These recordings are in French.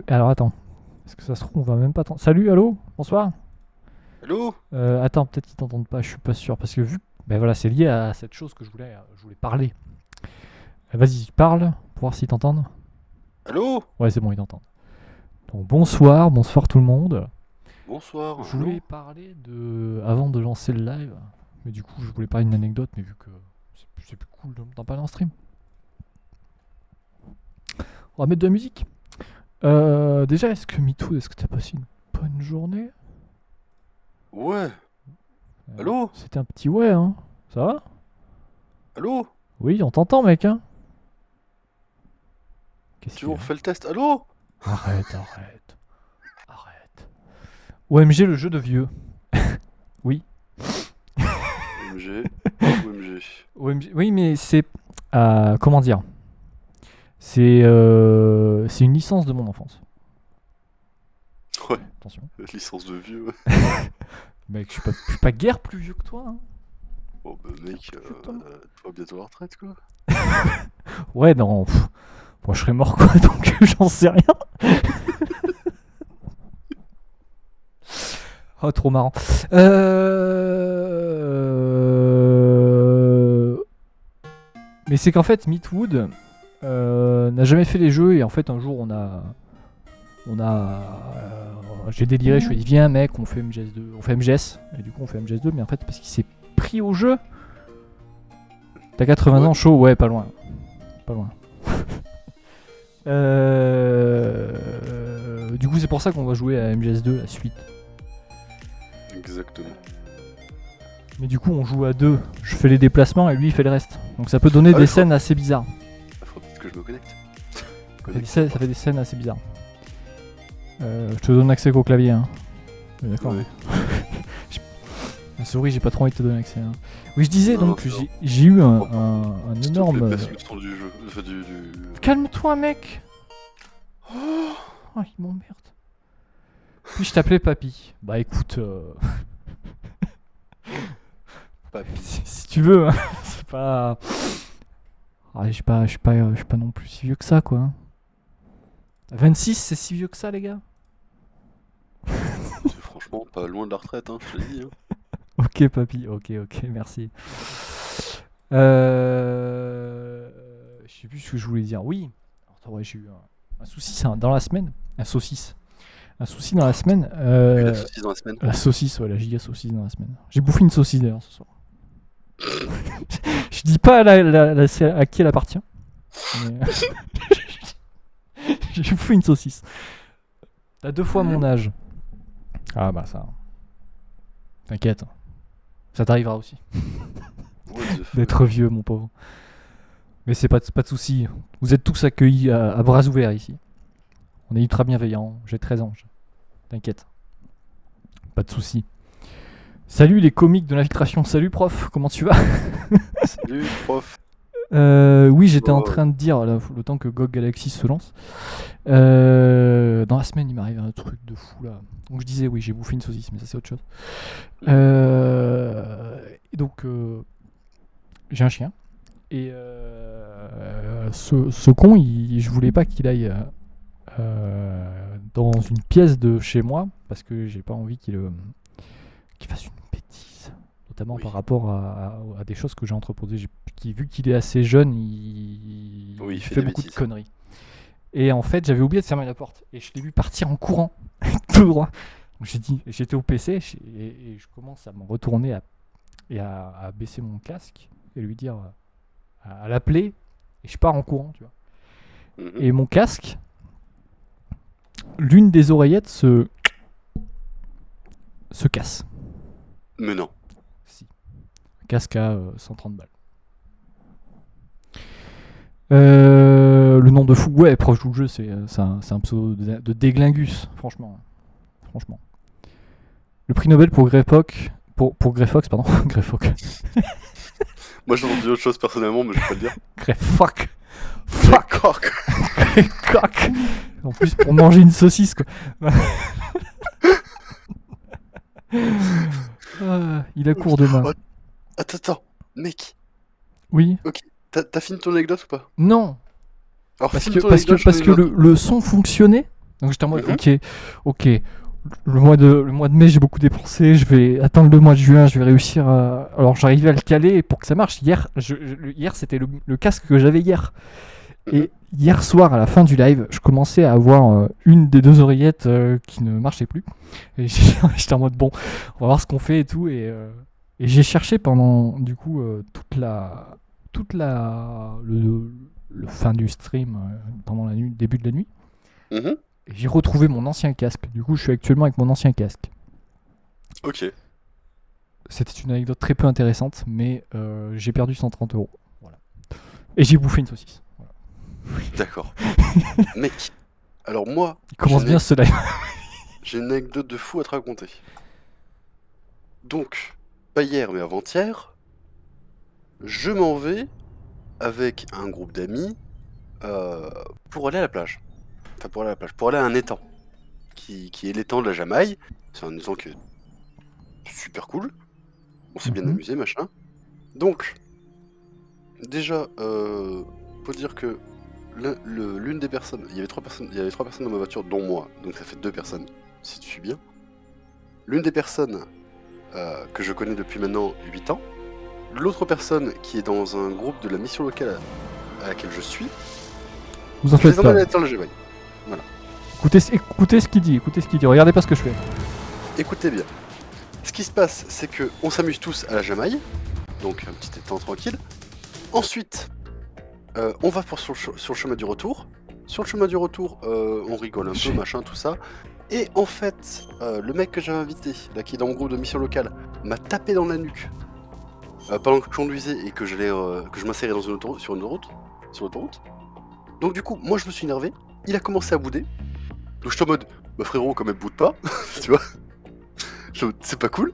Alors attends. Est-ce que ça se trouve, on va même pas t'entendre. Salut, allô? Bonsoir. Allô? Attends, peut-être qu'ils t'entendent pas, je suis pas sûr. Parce que vu. Ben voilà, c'est lié à cette chose que je voulais parler. Vas-y, parle pour voir s'ils t'entendent. Allô? Ouais, c'est bon, ils t'entendent. Donc bonsoir tout le monde. Bonsoir. Je voulais parler de. Avant de lancer le live. Mais du coup, je voulais parler d'une anecdote, mais vu que c'est plus cool d'en parler en stream. On va mettre de la musique. Déjà, est-ce que t'as passé une bonne journée? Ouais. Allô? C'était un petit ouais, hein. Ça va? Allô? Oui, on t'entend, mec, hein. Qu'est-ce Tu qu'il y on a? refait le test? Allô? Arrête. OMG, le jeu de vieux. Oui. OMG. OMG. OMG. Oui, mais c'est. Comment dire? C'est une licence de mon enfance. Ouais. Attention. Licence de vieux. Mec, je suis pas guère plus vieux que toi, hein. Oh bah mec, tu vas bientôt à la retraite quoi. Ouais, non. Moi, je serais mort, quoi, donc j'en sais rien. Oh, trop marrant. Mais c'est qu'en fait, Meatwood n'a jamais fait les jeux et en fait, un jour, j'ai déliré, je lui ai dit viens mec, on fait MGS2, on fait MGS et du coup on fait MGS2, mais en fait parce qu'il s'est pris au jeu. T'as 80 ans chaud, ouais, pas loin. Du coup, c'est pour ça qu'on va jouer à MGS2 la suite. Exactement. Mais du coup, on joue à deux. Je fais les déplacements et lui il fait le reste. Donc ça peut donner des scènes assez bizarres. Faut peut-être que je me connecte. Ça fait des scènes assez bizarres. Je te donne accès qu'au clavier. Hein. D'accord. Ouais. La souris, j'ai pas trop envie de te donner accès. Hein. Oui, je disais Non, donc que non. j'ai eu un S'il te énorme. plaît, baisse le son du jeu. Enfin, du... Calme-toi, mec. Oh, il m'emmerde. Puis je t'appelais Papy. Bah écoute, Papy. si tu veux, hein. C'est pas. Ah, je suis pas non plus si vieux que ça, quoi. 26, c'est si vieux que ça, les gars. C'est franchement pas loin de la retraite, hein, je te l'ai dit. Hein. Ok, Papy, ok, merci. Je sais plus ce que je voulais dire. Oui. Attends, ouais, j'ai eu un souci dans la semaine. Un souci dans la semaine. La saucisse dans la semaine. La saucisse, ouais, la giga saucisse dans la semaine. J'ai bouffé une saucisse d'ailleurs ce soir. Je dis pas à qui elle appartient. Mais... J'ai bouffé une saucisse. T'as 2 fois mon âge. Ah bah ça. T'inquiète. Ça t'arrivera aussi. D'être vieux, mon pauvre. Mais c'est pas de soucis. Vous êtes tous accueillis à bras ouverts ici. On est ultra bienveillants. J'ai 13 ans. T'inquiète. Pas de soucis. Salut les comiques de l'infiltration. Salut prof, comment tu vas? Salut prof. Oui, j'étais en train de dire, là, le temps que GOG Galaxy se lance. Dans la semaine, il m'arrive un truc de fou là. Donc je disais, oui, j'ai bouffé une saucisse, mais ça c'est autre chose. Et donc, j'ai un chien. Et ce con, je voulais pas qu'il aille dans une pièce de chez moi, parce que j'ai pas envie qu'il fasse une bêtise. Notamment par rapport à des choses que j'ai entreposées. Vu qu'il est assez jeune, il fait beaucoup de conneries. Et en fait, j'avais oublié de fermer la porte. Et je l'ai vu partir en courant, tout droit. Donc j'étais au PC et je commence à me retourner et à baisser mon casque et lui dire, à l'appeler. Et je pars en courant, tu vois. Et mon casque, l'une des oreillettes se casse. Mais non. Si. Un casque à 130 balles. Le nom de fou, ouais, proche du jeu, c'est un pseudo de déglingus, franchement. Le prix Nobel pour Greyfox, pardon, Greyfox. Moi j'ai entendu autre chose personnellement, mais je vais pas le dire. Greyfox. Greycock. En plus pour manger une saucisse, quoi. Il a cours demain. Attends, mec. Oui. Ok, t'as fini ton anecdote ou pas? Non. Alors, Parce finis que, ton parce que, anecdote, parce j'en ai que une autre. le son fonctionnait. Donc j'étais en mode, Mhm. ok. Le mois de mai, j'ai beaucoup dépensé. Je vais attendre le mois de juin. Je vais réussir à. Alors j'arrivais à le caler pour que ça marche. Hier, hier c'était le casque que j'avais hier. Mhm. Et hier soir, à la fin du live, je commençais à avoir une des deux oreillettes qui ne marchait plus. Et j'étais en mode, bon, on va voir ce qu'on fait et tout. Et j'ai cherché pendant, du coup, le fin du stream, pendant la nuit, début de la nuit. Mhm. Et j'ai retrouvé mon ancien casque. Du coup, je suis actuellement avec mon ancien casque. Ok, C'était une anecdote très peu intéressante, mais j'ai perdu 130 €. Voilà. Et j'ai bouffé une saucisse. Voilà. d'accord. Mec, alors moi, Il commence bien ce live. j'ai une anecdote de fou à te raconter. Donc, pas hier, mais avant-hier, je m'en vais avec un groupe d'amis pour aller à la plage. Enfin, pour aller à la plage, pour aller à un étang, qui est l'étang de la Jamaïque. C'est un étang qui est super cool. On s'est bien Mhm. amusé, machin. Donc, déjà, faut dire que l'une des personnes, il y avait trois personnes dans ma voiture, dont moi, donc ça fait 2 personnes, si tu suis bien. L'une des personnes que je connais depuis maintenant 8 ans. L'autre personne qui est dans un groupe de la mission locale à laquelle je suis, Vous en je les faites pas. emmène à l'étang de la Jamaïque. Écoutez ce qu'il dit. Écoutez ce qu'il dit. Regardez pas ce que je fais. Écoutez bien. Ce qui se passe, c'est que on s'amuse tous à la Jamaïque, donc un petit étang tranquille. Ensuite, on va sur le chemin du retour. Sur le chemin du retour, on rigole un peu, machin, tout ça. Et en fait, le mec que j'avais invité, là qui est dans mon groupe de mission locale, m'a tapé dans la nuque pendant que je conduisais et que je m'insérais sur l'autoroute. Donc du coup, moi je me suis énervé. Il a commencé à bouder. Donc je suis en mode, bah frérot, quand même boude pas, tu vois. C'est pas cool.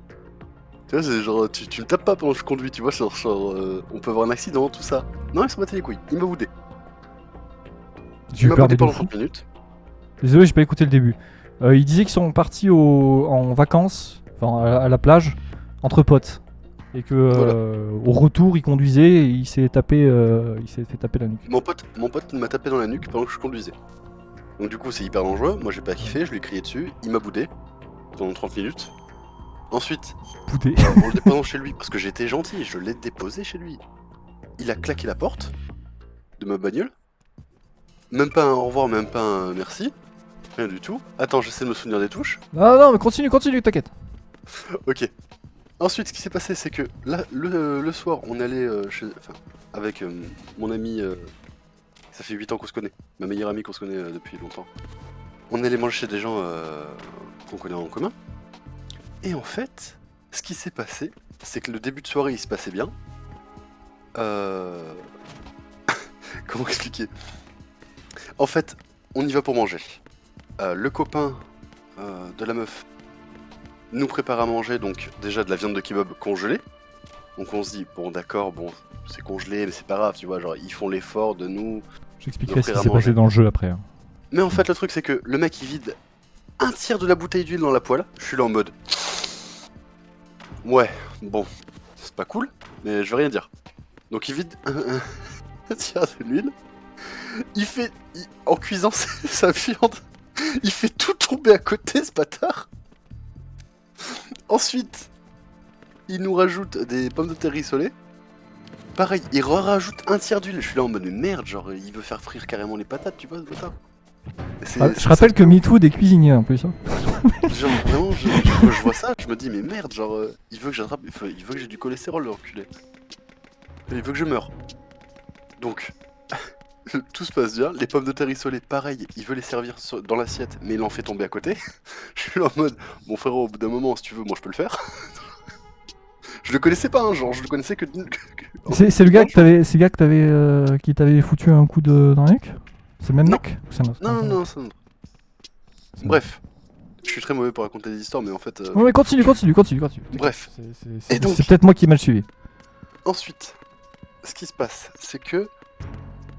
Tu vois, c'est genre, tu me tapes pas pendant que je conduis, tu vois, on peut avoir un accident, tout ça. Non, il s'en battait les couilles, il m'a boudé. J'ai Il eu m'a peur boudé des deux pendant fous. 30 minutes. Désolé, j'ai pas écouté le début. Ils disaient qu'ils sont partis en vacances, enfin à la plage, entre potes. Et que Voilà. au retour, il conduisait et il s'est fait taper la nuque. Mon pote m'a tapé dans la nuque pendant que je conduisais. Donc du coup, c'est hyper dangereux. Moi, j'ai pas kiffé, je lui ai crié dessus. Il m'a boudé pendant 30 minutes. Ensuite, Poudé. en le déposant chez lui, parce que j'étais gentil, je l'ai déposé chez lui. Il a claqué la porte de ma bagnole. Même pas un au revoir, même pas un merci. Rien du tout. Attends, j'essaie de me souvenir des touches. Non, mais continue, t'inquiète. Ok. Ensuite, ce qui s'est passé, c'est que là, le soir, on allait avec mon ami. Ça fait 8 ans qu'on se connaît. Ma meilleure amie qu'on se connaît depuis longtemps. On allait manger chez des gens qu'on connaît en commun. Et en fait, ce qui s'est passé, c'est que le début de soirée, il se passait bien. Comment expliquer? En fait, on y va pour manger. Le copain de la meuf nous prépare à manger, donc déjà de la viande de kebab congelée. Donc on se dit, bon d'accord, bon, c'est congelé, mais c'est pas grave, tu vois, genre ils font l'effort de nous J'expliquerai ce qui offrir à s'est passé manger. dans le jeu après. Hein. Mais en fait, le truc, c'est que le mec, il vide un tiers de la bouteille d'huile dans la poêle. Je suis là en mode... Ouais, bon, c'est pas cool, mais je veux rien dire. Donc il vide un tiers de l'huile. En cuisant sa viande, il fait tout tomber à côté, ce bâtard. Ensuite, il nous rajoute des pommes de terre rissolées. Pareil, il rajoute un tiers d'huile. Je suis là en mode mais merde, genre il veut faire frire carrément les patates, tu vois, ce bâtard. Je rappelle que MeToo est cuisinier en plus. Hein. Genre vraiment, je vois ça, je me dis mais merde, genre il veut que j'attrape, il veut que j'ai du cholestérol, le enculé. Il veut que je meure. Donc, tout se passe bien, les pommes de terre rissolées, pareil, il veut les servir dans l'assiette, mais il en fait tomber à côté. Je suis là en mode, bon frérot, au bout d'un moment, si tu veux, moi je peux le faire. Je le connaissais pas, hein, genre, je le connaissais que... C'est le gars qui t'avait foutu un coup dans la nuque? C'est le même mec? Non, c'est un autre. Bref, je suis très mauvais pour raconter des histoires, mais en fait... Ouais, mais continue. Bref. C'est peut-être moi qui ai mal suivi. Ensuite, ce qui se passe, c'est que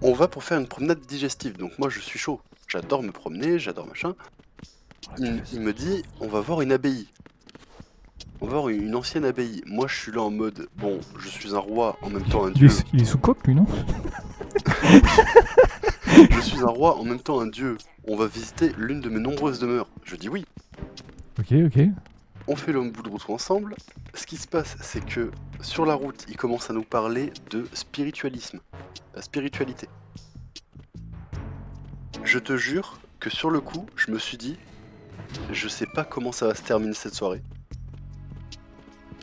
on va pour faire une promenade digestive. Donc moi, je suis chaud. J'adore me promener, j'adore machin. Il me dit, on va voir une abbaye. On va voir une ancienne abbaye. Moi, je suis là en mode, bon, je suis un roi, en même temps un dieu. Il est sous coque, lui, non? Je suis un roi, en même temps un dieu. On va visiter l'une de mes nombreuses demeures. Je dis oui. Ok, ok. On fait le bout de route ensemble. Ce qui se passe, c'est que sur la route, il commence à nous parler de spiritualisme. La spiritualité. Je te jure que sur le coup, je me suis dit, je sais pas comment ça va se terminer cette soirée.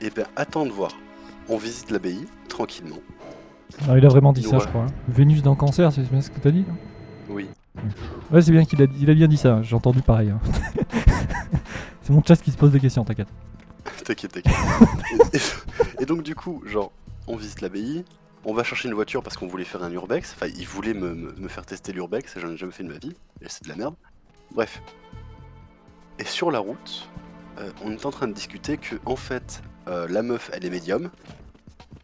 Eh ben, attends de voir. On visite l'abbaye, tranquillement. Ah, il a vraiment dit Nous ça, va- je crois. Hein. Vénus dans Cancer, c'est bien ce que t'as dit hein. Oui. Ouais, c'est bien qu'il a bien dit ça, j'ai entendu pareil. Hein. C'est mon chat qui se pose des questions, t'inquiète. T'inquiète. Et donc du coup, genre, on visite l'abbaye, on va chercher une voiture parce qu'on voulait faire un urbex. Enfin, il voulait me faire tester l'urbex, et j'en ai jamais fait de ma vie, et c'est de la merde. Bref. Et sur la route, on est en train de discuter que, en fait, la meuf, elle est médium,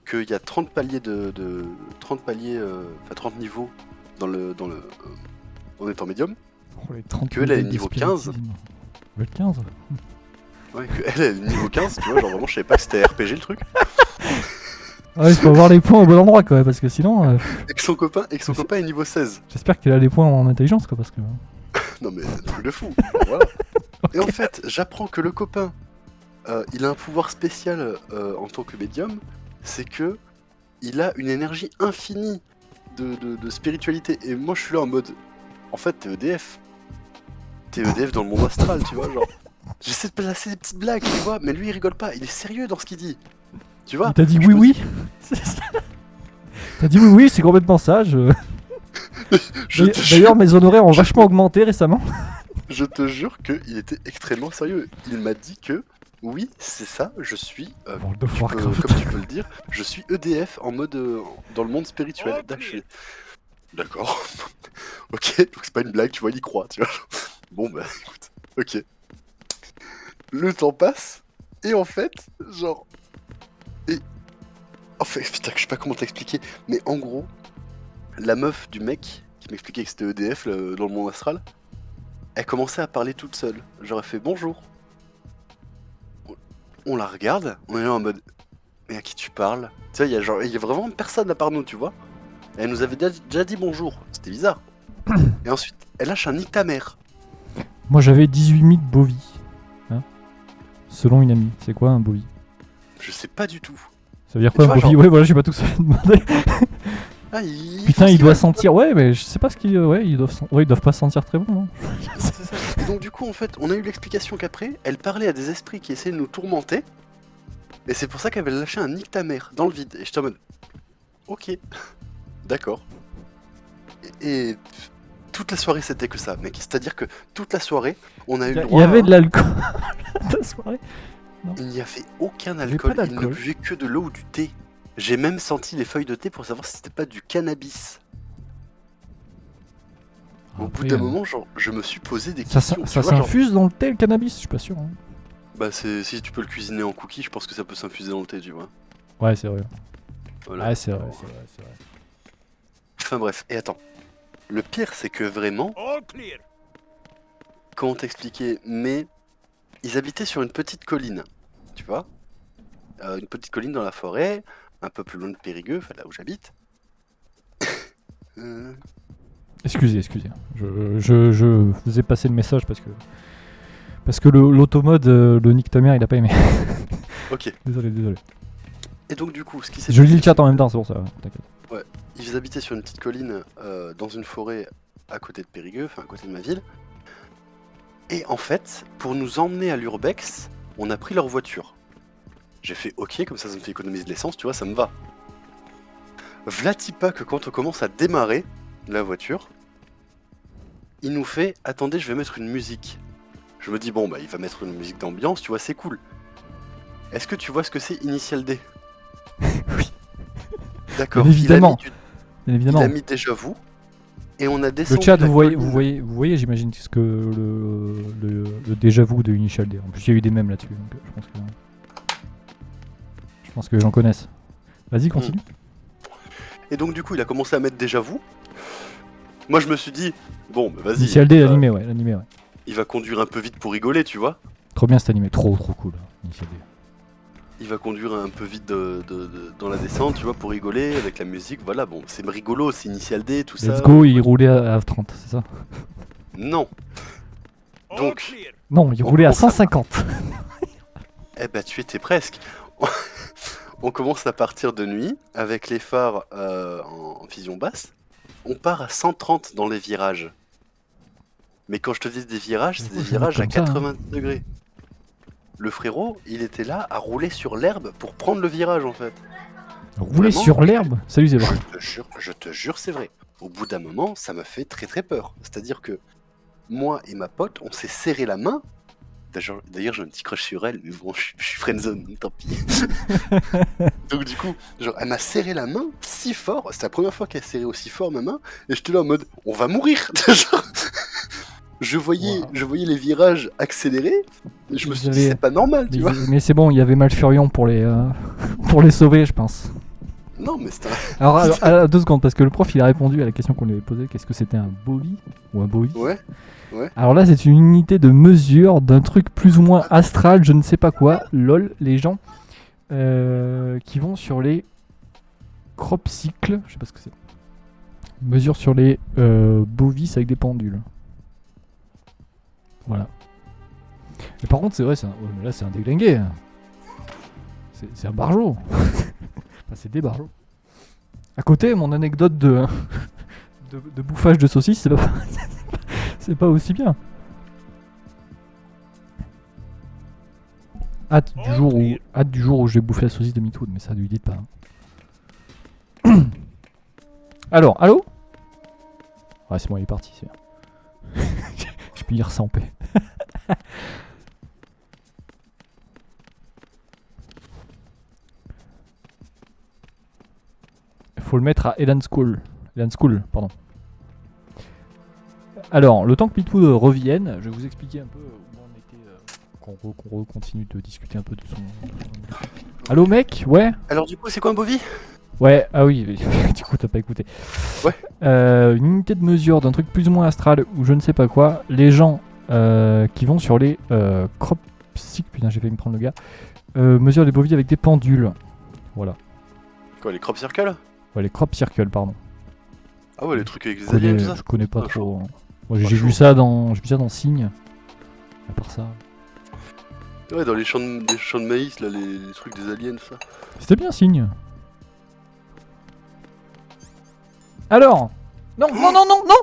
qu'il y a 30 paliers 30 niveaux en étant médium. Oh, les 30 Que elle, elle est de niveau spiritisme. 15. Level 15 Ouais, que elle est niveau 15, tu vois, genre vraiment, je savais pas que c'était RPG le truc. Ah, il faut avoir les points au bon endroit, quoi, parce que sinon. Et que son copain est niveau 16. J'espère qu'il a les points en intelligence, quoi, parce que. Non mais un truc de fou. Voilà. Et en fait, j'apprends que le copain, il a un pouvoir spécial en tant que médium, c'est que il a une énergie infinie de spiritualité. Et moi, je suis là en mode, en fait, t'es EDF. T'es EDF dans le monde astral, tu vois, genre. J'essaie de placer des petites blagues, tu vois, mais lui, il rigole pas. Il est sérieux dans ce qu'il dit. Tu vois. Il t'a dit Je oui, me oui C'est ça. T'as dit oui, oui, c'est complètement ça. Je te D'ailleurs, mes honoraires ont vachement augmenté récemment. Je te jure qu'il était extrêmement sérieux. Il m'a dit que oui, c'est ça, je suis, World of Warcraft. comme tu peux le dire, je suis EDF en mode dans le monde spirituel. D'accord. Ok, donc c'est pas une blague, tu vois, il y croit, tu vois. Bon bah écoute, ok. Le temps passe, et en fait, genre... Et... En fait, putain, je sais pas comment t'expliquer, mais en gros, la meuf du mec qui m'expliquait que c'était EDF dans le monde astral, elle commençait à parler toute seule. J'aurais fait bonjour. On la regarde, on est là en mode mais à qui tu parles? Tu sais, il y a vraiment personne à part nous, tu vois. Elle nous avait déjà dit bonjour, c'était bizarre. Et ensuite, elle lâche un nique ta mère. Moi, j'avais 18 000 bovies. Hein, selon une amie. C'est quoi un bovi? Je sais pas du tout. Ça veut dire Et quoi tu un vois, bovi? genre- Ouais, voilà, j'ai pas tout ça demandé. Ah, Putain, il doit sentir. Ouais, mais je sais pas ce qu'ils. Ouais, ils doivent pas se sentir très bon. Non C'est ça. Et donc du coup, en fait, on a eu l'explication qu'après, elle parlait à des esprits qui essayaient de nous tourmenter. Et c'est pour ça qu'elle avait lâché un nique ta mère dans le vide. Et j'étais en mode ok, d'accord. Et toute la soirée, c'était que ça, mec. C'est-à-dire que toute la soirée, on a eu le Il droit y avait à... de l'alcool la soirée. Il n'y avait aucun avait alcool, pas il ne d'alcool. buvait que de l'eau ou du thé. J'ai même senti les feuilles de thé pour savoir si c'était pas du cannabis. Au bout d'un moment, genre, je me suis posé des Ça, questions. ça tu vois, genre, s'infuse dans le thé, le cannabis? Je suis pas sûr. Hein. bah si tu peux le cuisiner en cookie, je pense que ça peut s'infuser dans le thé, tu vois. Ouais, c'est vrai. Voilà. Ouais, c'est vrai. Enfin bref, et attends. Le pire, c'est que vraiment, comment t'expliquer, mais ils habitaient sur une petite colline, tu vois. Une petite colline dans la forêt, un peu plus loin de Périgueux, enfin là où j'habite. Excusez. Je vous ai passé le message parce que l'automode, le Nick ta mère, il a pas aimé. Ok. Désolé. Et donc du coup, ce qui s'est Je lis passé, le chat en même temps, c'est pour ça. T'inquiète. ils habitaient sur une petite colline dans une forêt à côté de Périgueux, enfin à côté de ma ville. Et en fait, pour nous emmener à l'Urbex, on a pris leur voiture. J'ai fait ok, comme ça me fait économiser de l'essence, tu vois, ça me va. Vlatipa que quand on commence à démarrer la voiture, il nous fait attendez, je vais mettre une musique. Je me dis bon bah il va mettre une musique d'ambiance, tu vois, c'est cool. Est-ce que tu vois ce que c'est Initial D? Oui. D'accord. Bien évidemment. Bien Il évidemment. a mis déjà vous. Et on a Le descendu. chat, la vous colline. voyez, j'imagine ce que le déjà vu de Initial D. En plus, il y a eu des mèmes là-dessus, donc je pense que les gens connaissent. Vas-y, continue. Et donc du coup, il a commencé à mettre déjà vous. Moi, je me suis dit bon, bah vas-y. Initial D, l'animé, ouais. Il va conduire un peu vite pour rigoler, tu vois. Trop bien cet animé, trop cool. Initial D. il va conduire un peu vite dans la descente, tu vois, pour rigoler avec la musique. Voilà, bon, c'est rigolo, c'est Initial D, tout ça. Let's go, il roulait à 30, c'est ça? Non. Donc, Non, il On roulait à commence à- 150. eh ben, tu étais presque. On commence à partir de nuit avec les phares en vision basse. On part à 130 dans les virages. Mais quand je te dis des virages, c'est Faut des se mettre virages à comme ça, hein. 90 degrés. Le frérot, il était là à rouler sur l'herbe pour prendre le virage en fait. Rouler Vraiment, sur l'herbe? Salut Zébre. Je te jure, c'est vrai. Au bout d'un moment, ça m'a fait très très peur. C'est-à-dire que moi et ma pote, on s'est serré la main. D'ailleurs, j'ai un petit crush sur elle, mais bon, je suis friendzone, tant pis. Donc du coup, genre, elle m'a serré la main si fort. C'était la première fois qu'elle serrait aussi fort ma main. Et j'étais là en mode, on va mourir. Genre, je voyais les virages accélérer. Et je me suis dit, Vous avez- c'est pas normal, tu vois. Mais c'est bon, il y avait Malfurion pour les, pour les sauver, je pense. Non, mais c'était Alors, 2 secondes, parce que le prof il a répondu à la question qu'on lui avait posée. Qu'est-ce que c'était un bovi ou un bovi? Ouais. Alors là, c'est une unité de mesure d'un truc plus ou moins astral, je ne sais pas quoi. Lol, les gens qui vont sur les crop cycles, je sais pas ce que c'est. Mesure sur les bovis avec des pendules. Voilà. Mais par contre, c'est vrai, mais là c'est un déglingué. C'est un barjot. Enfin, c'est des barjots. À côté, mon anecdote de bouffage de saucisse, c'est pas c'est pas aussi bien. Hâte du jour où je vais bouffer la saucisse de Mitoud, mais ça lui dites pas. Hein. Alors, allô? Ouais, c'est bon, il est parti, c'est bien. Je peux lire ça en paix. Faut le mettre à Elan School. Elan School, pardon. Alors, le temps que Mitoud revienne, je vais vous expliquer un peu où on était. Qu'on continue de discuter un peu de son. Allô, mec? Ouais? Alors du coup, c'est quoi un bovi? Ouais, ah oui, du coup, t'as pas écouté. Ouais. Une unité de mesure d'un truc plus ou moins astral ou je ne sais pas quoi. Les gens qui vont sur les crop cycles, putain, j'ai failli me prendre le gars, mesurent les bovis avec des pendules. Voilà. Quoi, les crop circles? Ouais, les crop circles, pardon. Ah ouais, les trucs avec les Je connais, aliens, tout ça. je connais pas Ah, trop. chaud. Hein. Moi, Ah, j'ai chaud. vu ça dans Signe. À part ça. Ouais, dans les champs de maïs, là, les trucs des aliens, tout ça. C'était bien Signe. Alors non, non, non, non, non.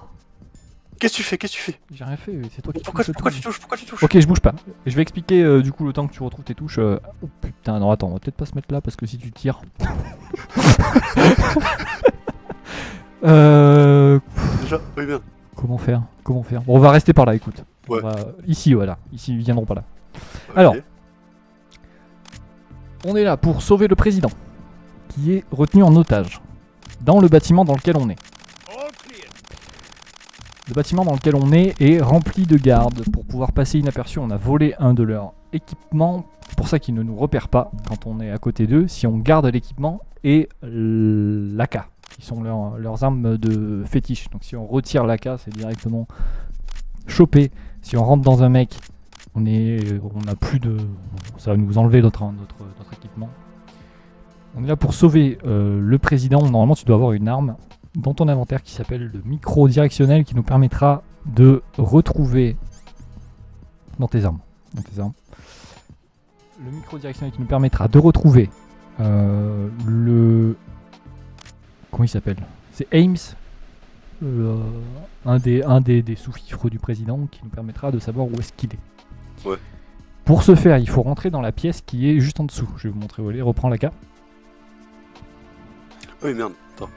Qu'est-ce que tu fais? Qu'est-ce que tu fais? J'ai rien fait, c'est toi qui Pourquoi touches tu tout. touches? Pourquoi tu touches? Ok, je bouge pas. Je vais expliquer du coup le temps que tu retrouves tes touches. Oh putain, non, attends, on va peut-être pas se mettre là parce que si tu tires. Déjà? Oui, bien. Comment faire? Bon, on va rester par là, écoute. Ouais. Ici, voilà. Ici, ils viendront pas là. Ok. Alors. On est là pour sauver le président, qui est retenu en otage dans le bâtiment dans lequel on est. Le bâtiment dans lequel on est rempli de gardes pour pouvoir passer inaperçu. On a volé un de leurs équipements, c'est pour ça qu'ils ne nous repèrent pas quand on est à côté d'eux. Si on garde l'équipement et l'AK, qui sont leurs armes de fétiche. Donc si on retire l'AK, c'est directement chopé. Si on rentre dans un mec, on a plus de, ça va nous enlever notre équipement. On est là pour sauver le président. Normalement, tu dois avoir une arme dans ton inventaire qui s'appelle le micro directionnel qui nous permettra de retrouver dans tes armes. Le micro directionnel qui nous permettra de retrouver le... Comment il s'appelle? C'est Ames, un des sous-fifres du président qui nous permettra de savoir où est-ce qu'il est. Ouais. Pour ce faire, il faut rentrer dans la pièce qui est juste en dessous. Je vais vous montrer où elle est. Reprends la carte. Oui, merde. Attends.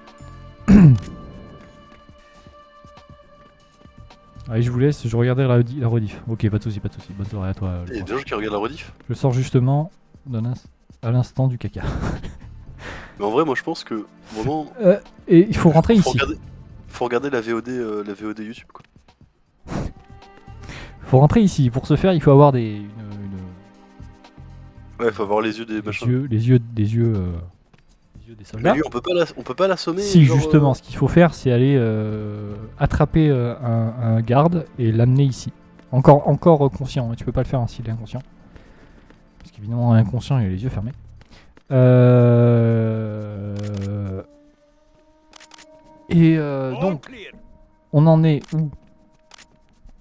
Allez, je vous laisse, je regardais la rediff. Ok, pas de soucis. Bonne soirée à toi. Il y a des gens qui regardent la rediff. Je sors justement à l'instant du caca. Mais en vrai, moi je pense que vraiment. Et il faut rentrer ici. Faut regarder la VOD YouTube quoi. Faut rentrer ici. Pour ce faire, il faut avoir des Ouais, faut avoir les yeux des machins. des yeux des soldats. Mais lui, on peut pas l'assommer. Si, genre, justement, ce qu'il faut faire, c'est aller attraper un garde et l'amener ici. Encore conscient, hein, tu peux pas le faire s'il est inconscient. Parce qu'évidemment, inconscient, il a les yeux fermés. Donc, on en est où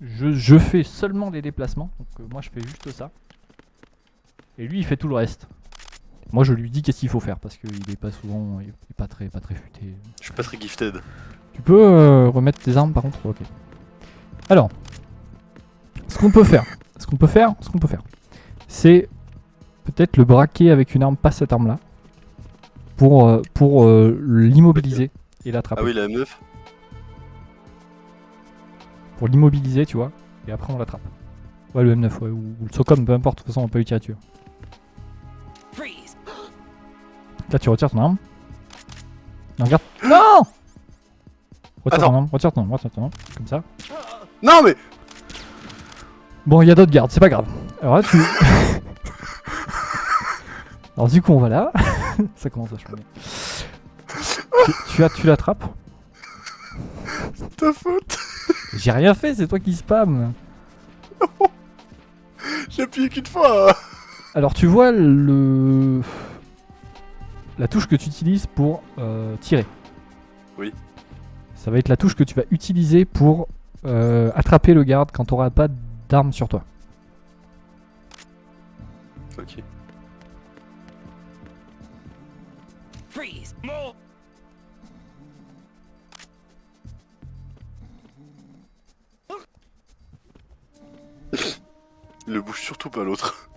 je fais seulement des déplacements. Donc, moi, je fais juste ça. Et lui, il fait tout le reste. Moi, je lui dis qu'est-ce qu'il faut faire parce qu'il est pas souvent, il est pas très futé. Je suis pas très gifted. Tu peux remettre tes armes par contre. Ok. Alors, ce qu'on peut faire, c'est peut-être le braquer avec une arme, pas cette arme-là, pour l'immobiliser et l'attraper. Ah oui, la M9. Pour l'immobiliser, tu vois, et après on l'attrape. Ouais, le M9, ouais, ou le SOCOM, peu importe, de toute façon on peut y tirer dessus. Là, tu retires ton arme. Non, regarde. Non! Retire ton arme, retire ton arme, comme ça. Non, mais. Bon, il y a d'autres gardes, c'est pas grave. Alors là, tu. Alors, du coup, on va là. Ça commence à changer. Tu l'attrapes. C'est ta faute. J'ai rien fait, c'est toi qui spam. J'ai appuyé qu'une fois. Alors, tu vois la touche que tu utilises pour tirer. Oui. Ça va être la touche que tu vas utiliser pour attraper le garde quand tu n'auras pas d'arme sur toi. Ok. Freeze. Il ne bouge surtout pas l'autre.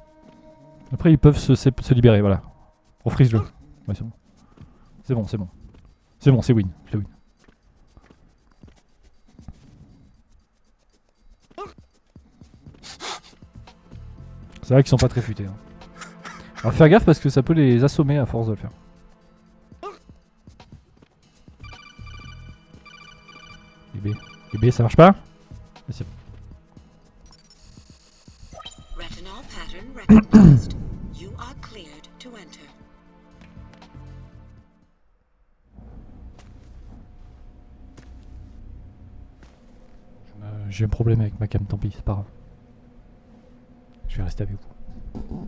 Après, ils peuvent se libérer, voilà. Refreeze-le. Ouais, c'est bon. C'est bon, c'est bon. C'est bon, c'est win. C'est win. C'est vrai qu'ils sont pas très futés. Hein. Alors faire gaffe parce que ça peut les assommer à force de le faire. B, ça marche pas? C'est bon. Retinal pattern recognized. You are cleared to enter. J'ai un problème avec ma cam, tant pis, c'est pas grave. Je vais rester avec vous.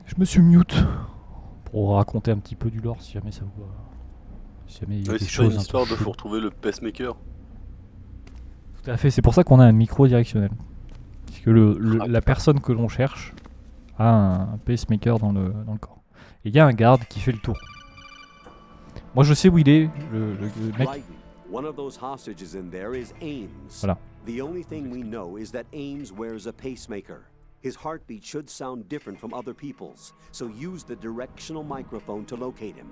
Je me suis mute pour raconter un petit peu du lore si jamais ça vous. Si jamais il y a Oui, des c'est pas choses. une histoire de cheloues. faut retrouver le pacemaker. Tout à fait, c'est pour ça qu'on a un micro directionnel. Parce que la personne que l'on cherche a un pacemaker dans le corps. Et il y a un garde qui fait le tour. Moi je sais où il est, le mec. Raiden, one of those hostages in there is Ames. Voilà. The only thing we know is that Ames wears a pacemaker. His heartbeat should sound different from other people's, so use the directional microphone to locate him.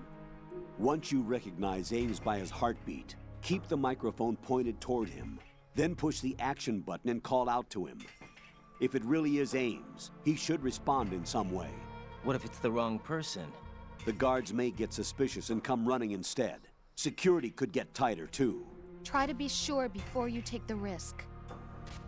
Once you recognize Ames by his heartbeat, keep the microphone pointed toward him. Then push the action button and call out to him. If it really is Ames, he should respond in some way. What if it's the wrong person? The guards may get suspicious and come running instead. Security could get tighter too. Try to be sure before you take the risk.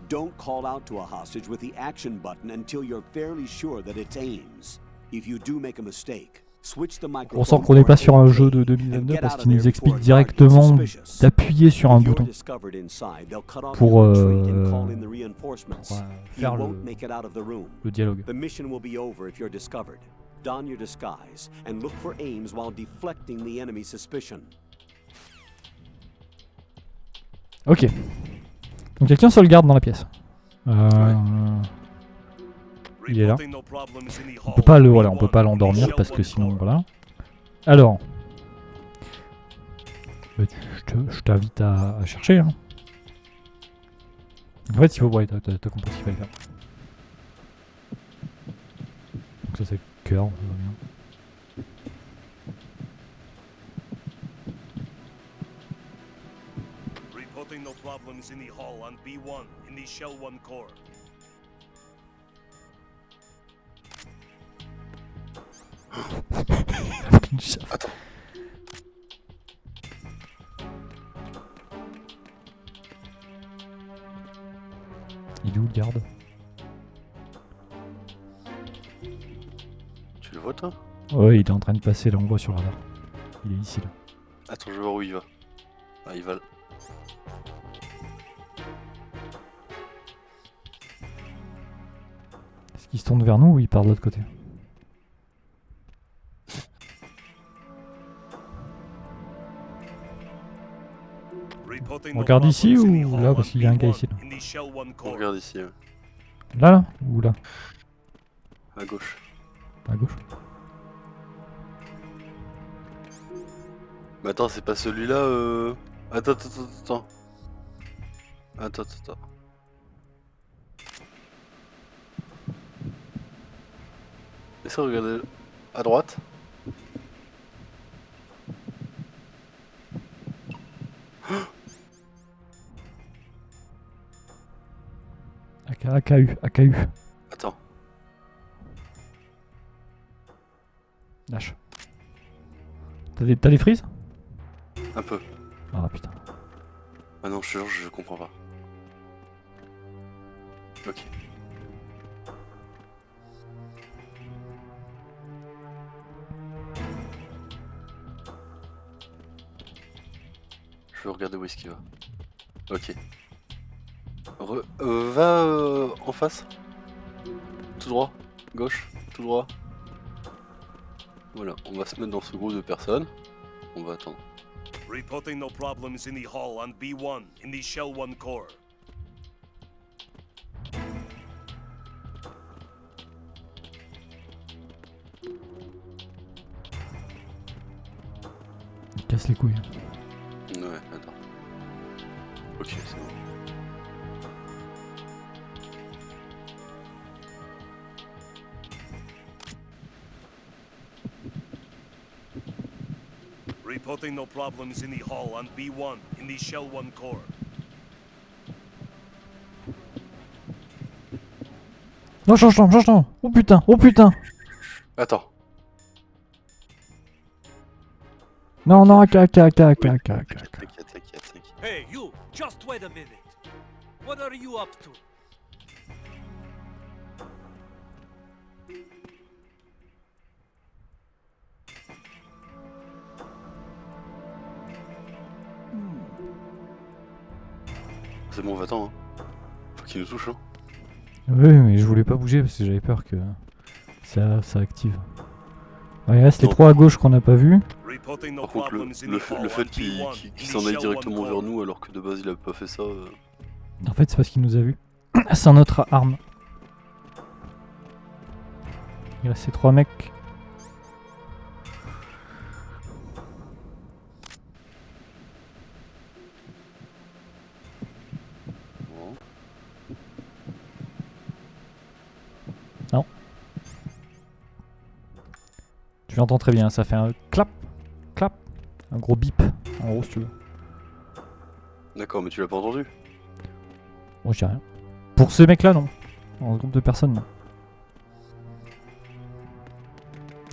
Don't call out to a hostage with the action button until you're fairly sure that it's Ames. If you do make a mistake, switch the microphone. On sent qu'on n'est pas sur un jeu de 2022 parce qu'il nous explique directement d'appuyer sur un bouton pour faire le dialogue. The mission will be over if you're discovered. Don your disguise and look for Ames while deflecting the enemy's suspicion. Ok. Donc quelqu'un se le garde dans la pièce. Il est là. On peut pas on peut pas l'endormir parce que sinon voilà. Alors, je t'invite à chercher. Hein. En fait, il faut t'as compris ce qu'il fallait faire. Donc ça c'est le cœur, ça va bien. Reporting no problems in the hall on B1 in the Shell 1 core. Attends. Il est où le garde? Tu le vois toi? Ouais, il est en train de passer, là on le voit sur le radar. Il est ici là. Attends, je vais voir où il va. Ah, il va là. Est-ce qu'il se tourne vers nous ou il part de l'autre côté? Reporting On no regarde ici problems in the ou hall là on parce qu'il y a un gars B1 ici là. in the Shell 1 On core. regarde ici, Là ou là? à gauche. À gauche. Mais attends, c'est pas celui-là. Attends. Attends. Laissez regarder à droite. AKU. Attends. Lâche. T'as des frises? Un peu. Ah putain. Ah non, je te jure, je comprends pas. Ok. Je veux regarder où est-ce qu'il va. Ok. Va en face. Tout droit. Gauche. Tout droit. Voilà, on va se mettre dans ce groupe de personnes. On va attendre. Reporting no problems in the hall on B1 in the Shell 1 core. Il casse les couilles. Ouais, attends. Ok, c'est bon. Reporting no problems in the hall on B1 in the Shell 1 core. Non, change. Oh putain. Attends. Non, AK. T'inquiète. Hey, you! Just wait a minute. What are you up to? C'est bon, va-t'en. Hein. Faut qu'il nous touche. Hein. Oui, mais je voulais pas bouger parce que j'avais peur que ça active. Ouais, il reste les Non. 3 à gauche qu'on n'a pas vu. Reporting no Par contre, problems in le the fait hall on qu'il B1 qu'il in s'en the aille Shell 1 directement core. vers nous alors que de base il a pas fait ça. En fait, c'est parce qu'il nous a vus. C'est notre arme. Il reste ces 3 mecs. Bon. Tu l'entends très bien, ça fait un clap. Un gros bip, en gros, si tu veux. D'accord, mais tu l'as pas entendu. Bon, je dis rien. Pour ces mecs-là, non. En groupe de personnes, non.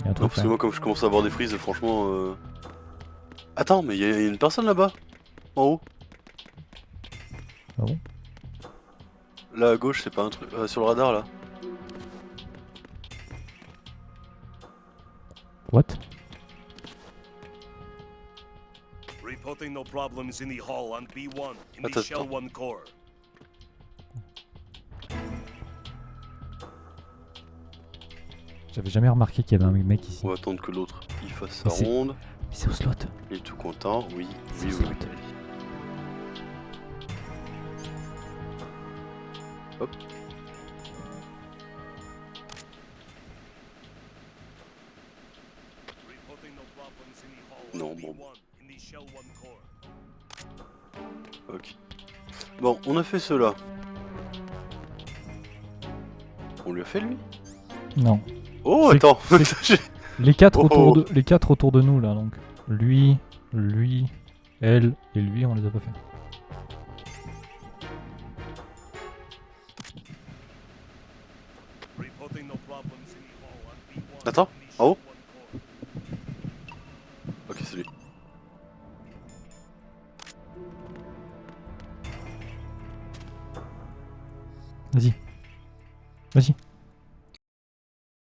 Il y a un Non, truc parce que là. moi, comme je commence à avoir des frises, franchement. Attends, mais il y a une personne là-bas. En haut. Ah bon? Là à gauche, c'est pas un truc. Sur le radar là. What? Reporting no problems in the hall on B1 in the Attends. Shell 1 core. J'avais jamais remarqué qu'il y avait un mec ici. On va attendre que l'autre il fasse Mais sa c'est- ronde. C'est au slot. Il est tout content. Oui. C'est ça. Hop. Reporting no problems in the hall Non, on bon. B1 in the Shell 1 core. Ok. Bon, on a fait cela. On lui a fait lui? Non. Oh, C'est- attends. Les 4 Oh. autour de nous là, donc. Lui, elle et lui, on les a pas fait. Reporting no problems in the hall on B1 Attends, in the en haut. Shell 1 core. Ok, c'est lui. Vas-y.